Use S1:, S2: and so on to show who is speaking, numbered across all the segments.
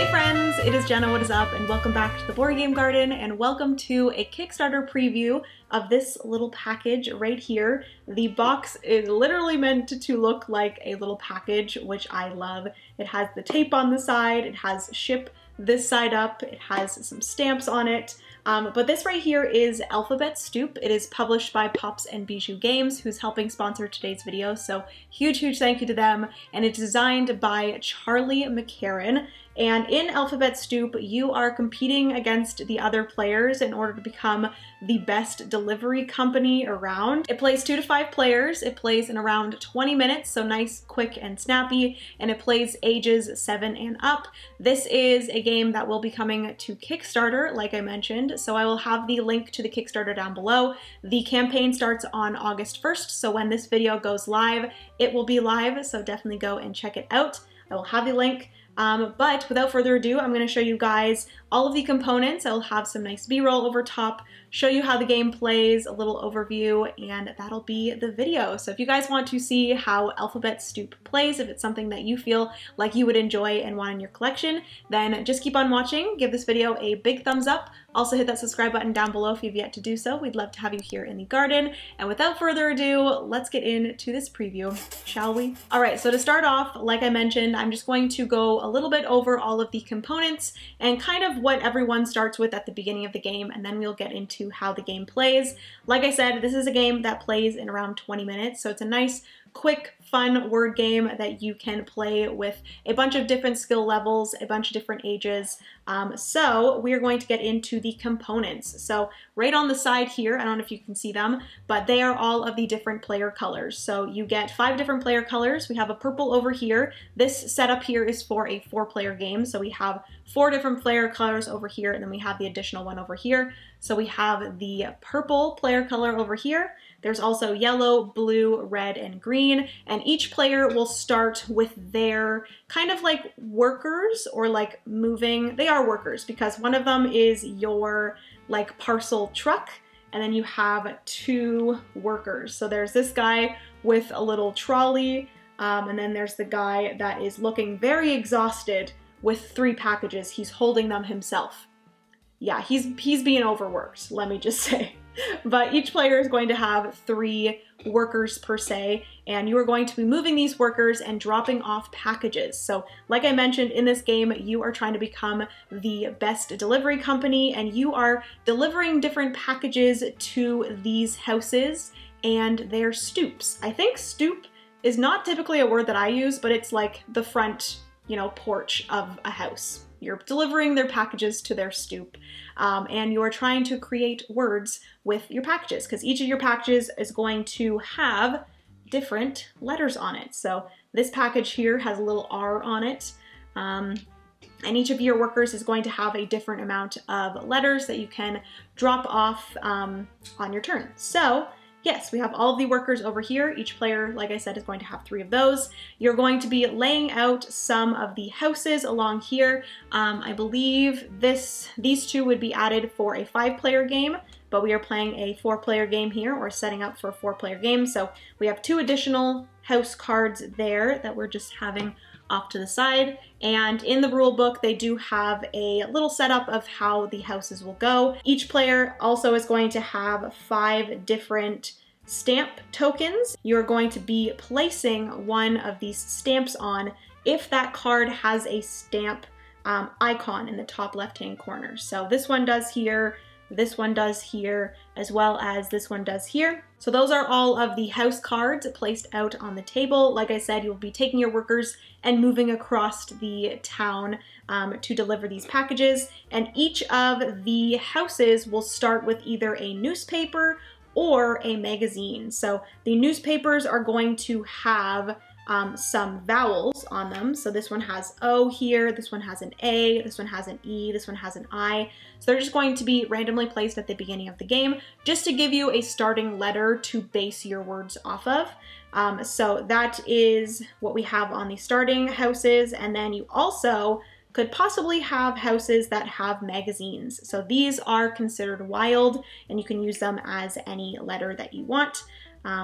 S1: Hey friends, it is Jenna, what is up, and welcome back to the Board Game Garden, and welcome to a Kickstarter preview of this little package right here. The box is literally meant to look like a little package, which I love. It has the tape on the side, it has ship this side up, it has some stamps on it. But this right here is Alphabet Stoop. It is published by Pops and Bijou Games, who's helping sponsor today's video, so huge thank you to them. And it's designed by Charlie McCarran. And in Alphabet Stoop, you are competing against the other players in order to become the best delivery company around. It plays 2 to 5 players. It plays in around 20 minutes, so nice, quick, and snappy, and it plays ages 7 and up. This is a game that will be coming to Kickstarter, like I mentioned, so I will have the link to the Kickstarter down below. The campaign starts on August 1st, so when this video goes live, it will be live, so definitely go and check it out. I will have the link. But without further ado, I'm going to show you guys all of the components. I'll have some nice B-roll over top, show you how the game plays, a little overview, and that'll be the video. So if you guys want to see how Alphabet Stoop plays, if it's something that you feel like you would enjoy and want in your collection, then just keep on watching. Give this video a big thumbs up. Also hit that subscribe button down below if you've yet to do so. We'd love to have you here in the garden. And without further ado, let's get into this preview, shall we? All right, so to start off, like I mentioned, I'm just going to go a little bit over all of the components and kind of what everyone starts with at the beginning of the game, and then we'll get into how the game plays. Like I said, this is a game that plays in around 20 minutes, so it's a nice, quick, fun word game that you can play with a bunch of different skill levels, a bunch of different ages. So we are going to get into the components. So right on the side here, I don't know if you can see them, but they are all of the different player colors. So you get 5 different player colors. We have a purple over here. This setup here is for a 4-player game. So we have 4 different player colors over here, and then we have the additional one over here. So we have the purple player color over here. There's also yellow, blue, red, and green, and each player will start with their kind of like workers or like moving. They are workers because one of them is your like parcel truck, and then you have 2 workers. So there's this guy with a little trolley, and then there's the guy that is looking very exhausted with 3 packages. He's holding them himself. Yeah, he's being overworked, let me just say. But each player is going to have 3 workers per se, and you are going to be moving these workers and dropping off packages. So like I mentioned, in this game, you are trying to become the best delivery company, and you are delivering different packages to these houses and their stoops. I think stoop is not typically a word that I use, but it's like the front, porch of a house. You're delivering their packages to their stoop, and you're trying to create words with your packages, because each of your packages is going to have different letters on it. So this package here has a little R on it, and each of your workers is going to have a different amount of letters that you can drop off on your turn. So yes, we have all of the workers over here. Each player, like I said, is going to have 3 of those. You're going to be laying out some of the houses along here. I believe these 2 would be added for a 5-player game, but we are playing a 4-player game here, or setting up for a 4-player game. So we have 2 additional house cards there that we're just having off to the side. And in the rule book, they do have a little setup of how the houses will go. Each player also is going to have 5 different stamp tokens. You're going to be placing one of these stamps on if that card has a stamp icon in the top left-hand corner. So this one does here, this one does here, as well as this one does here. So those are all of the house cards placed out on the table. Like I said, you'll be taking your workers and moving across the town to deliver these packages. And each of the houses will start with either a newspaper or a magazine. So the newspapers are going to have some vowels on them. So this one has O here, this one has an A, this one has an E, this one has an I. So they're just going to be randomly placed at the beginning of the game just to give you a starting letter to base your words off of. So that is what we have on the starting houses. And then you also could possibly have houses that have magazines. So these are considered wild, and you can use them as any letter that you want.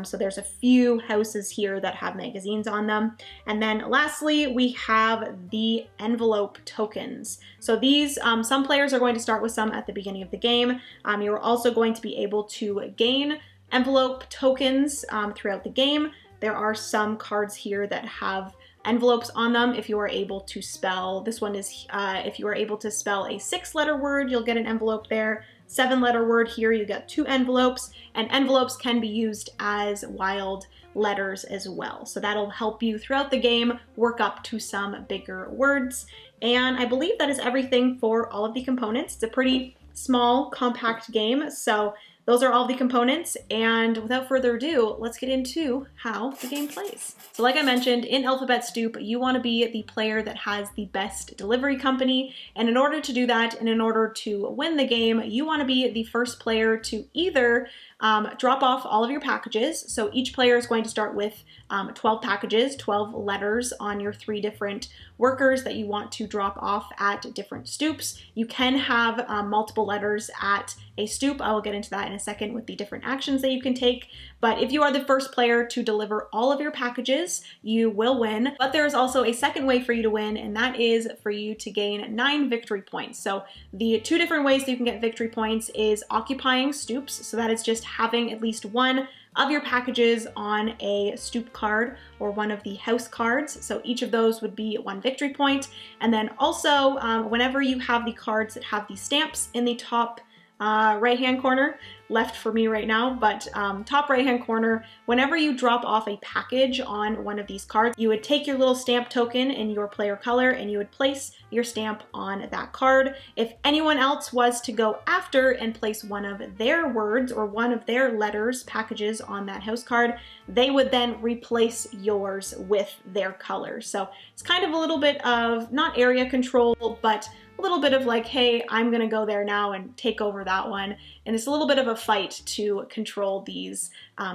S1: So there's a few houses here that have magazines on them. And then lastly, we have the envelope tokens. So these, some players are going to start with some at the beginning of the game. You're also going to be able to gain envelope tokens throughout the game. There are some cards here that have envelopes on them if you are able to spell. This one is if you are able to spell a 6-letter word, you'll get an envelope there. 7-letter word here, you get 2 envelopes, and envelopes can be used as wild letters as well. So that'll help you throughout the game work up to some bigger words. And I believe that is everything for all of the components. It's a pretty small, compact game, so those are all the components, and without further ado, let's get into how the game plays. So like I mentioned, in Alphabet Stoop, you want to be the player that has the best delivery company, and in order to do that, and in order to win the game, you want to be the first player to either drop off all of your packages. So each player is going to start with 12 packages, 12 letters on your 3 different workers that you want to drop off at different stoops. You can have multiple letters at a stoop. I will get into that in a second with the different actions that you can take. But if you are the first player to deliver all of your packages, you will win. But there is also a second way for you to win, and that is for you to gain 9 victory points. So the 2 different ways that you can get victory points is occupying stoops. So that is just having at least one of your packages on a stoop card or one of the house cards. So each of those would be 1 victory point. And then also whenever you have the cards that have the stamps in the top right-hand corner, left for me right now, but top right-hand corner, whenever you drop off a package on one of these cards, you would take your little stamp token in your player color and you would place your stamp on that card. If anyone else was to go after and place one of their words or one of their letters, packages on that house card, they would then replace yours with their color. So it's kind of a little bit of, not area control, but a little bit of like, hey, I'm gonna go there now and take over that one. And it's a little bit of a fight to control these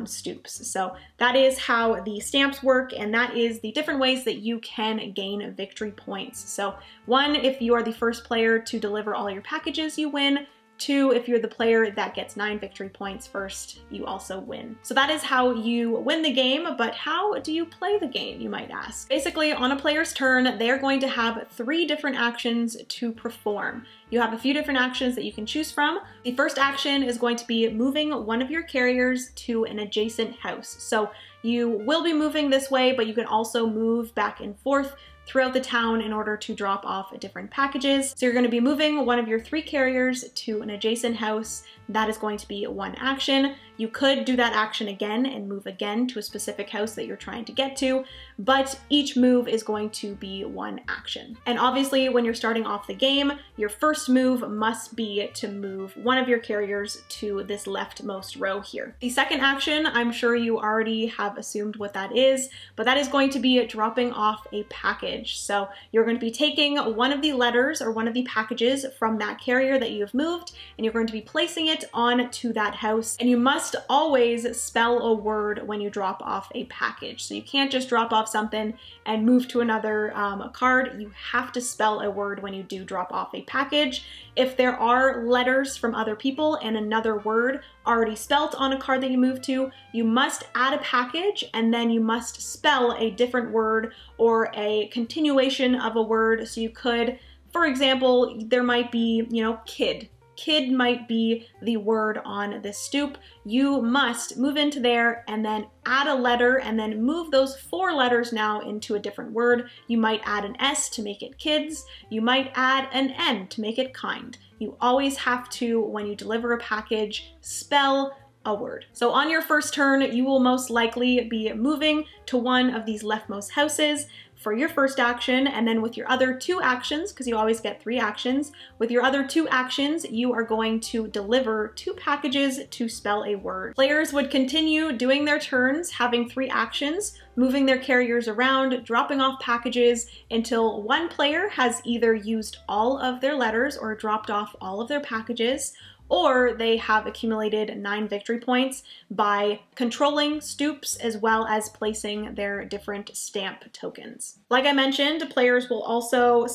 S1: stoops. So that is how the stamps work, and that is the different ways that you can gain victory points. So 1, if you are the first player to deliver all your packages, you win. 2, if you're the player that gets 9 victory points first, you also win. So that is how you win the game, but how do you play the game, you might ask? Basically, on a player's turn, they're going to have 3 different actions to perform. You have a few different actions that you can choose from. The first action is going to be moving one of your carriers to an adjacent house. So you will be moving this way, but you can also move back and forth throughout the town in order to drop off different packages. So you're going to be moving one of your 3 carriers to an adjacent house. That is going to be 1 action. You could do that action again and move again to a specific house that you're trying to get to, but each move is going to be 1 action. And obviously, when you're starting off the game, your first move must be to move one of your carriers to this leftmost row here. The second action, I'm sure you already have assumed what that is, but that is going to be dropping off a package. So you're going to be taking one of the letters or one of the packages from that carrier that you have moved, and you're going to be placing it onto that house. And you must always spell a word when you drop off a package. So you can't just drop off something and move to another card. You have to spell a word when you do drop off a package. If there are letters from other people and another word already spelt on a card that you move to, you must add a package and then you must spell a different word or a continuation of a word. So you could, for example, there might be, kid. Kid might be the word on this stoop. You must move into there and then add a letter and then move those 4 letters now into a different word. You might add an S to make it kids. You might add an N to make it kind. You always have to, when you deliver a package, spell a word. So on your first turn, you will most likely be moving to one of these leftmost houses for your first action, and then with your other 2 actions, because you always get 3 actions, with your other 2 actions, you are going to deliver 2 packages to spell a word. Players would continue doing their turns, having 3 actions, moving their carriers around, dropping off packages until one player has either used all of their letters or dropped off all of their packages, or they have accumulated 9 victory points by controlling stoops as well as placing their different stamp tokens. Like I mentioned, some players will also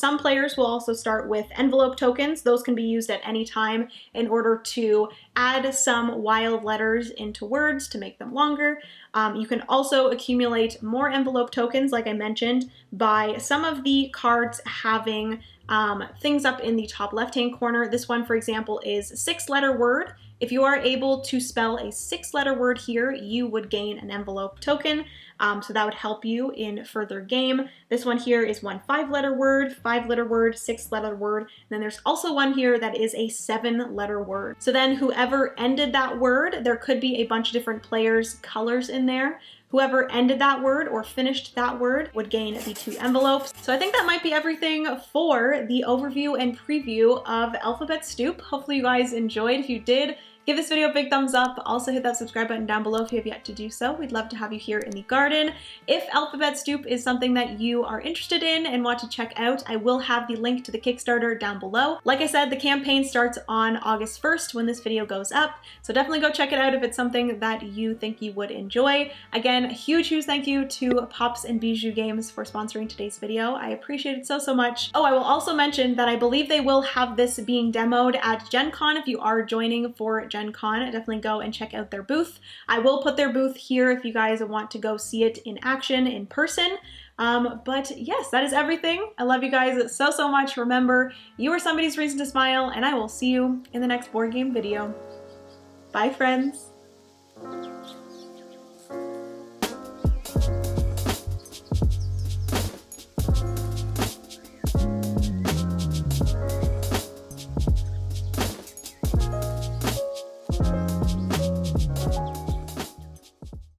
S1: start with envelope tokens. Those can be used at any time in order to add some wild letters into words to make them longer. You can also accumulate more envelope tokens, like I mentioned, by some of the cards having things up in the top left-hand corner. This one, for example, is a 6-letter word. If you are able to spell a 6-letter word here, you would gain an envelope token. So that would help you in further game. This one here is one 5-letter word, 5-letter word, 6-letter word. And then there's also one here that is a 7-letter word. So then whoever ended that word, there could be a bunch of different players' colors in there. Whoever ended that word or finished that word would gain the 2 envelopes. So I think that might be everything for the overview and preview of Alphabet Stoop. Hopefully you guys enjoyed. If you did, give this video a big thumbs up. Also hit that subscribe button down below if you have yet to do so. We'd love to have you here in the garden. If Alphabet Stoop is something that you are interested in and want to check out, I will have the link to the Kickstarter down below. Like I said, the campaign starts on August 1st when this video goes up, so definitely go check it out if it's something that you think you would enjoy. Again, a huge thank you to Pops and Bijou Games for sponsoring today's video. I appreciate it so much. Oh, I will also mention that I believe they will have this being demoed at Gen Con. If you are joining for Gen Con, definitely go and check out their booth. I will put their booth here if you guys want to go see it in action in person. But yes, that is everything. I love you guys so much. Remember, you are somebody's reason to smile, and I will see you in the next board game video. Bye, friends.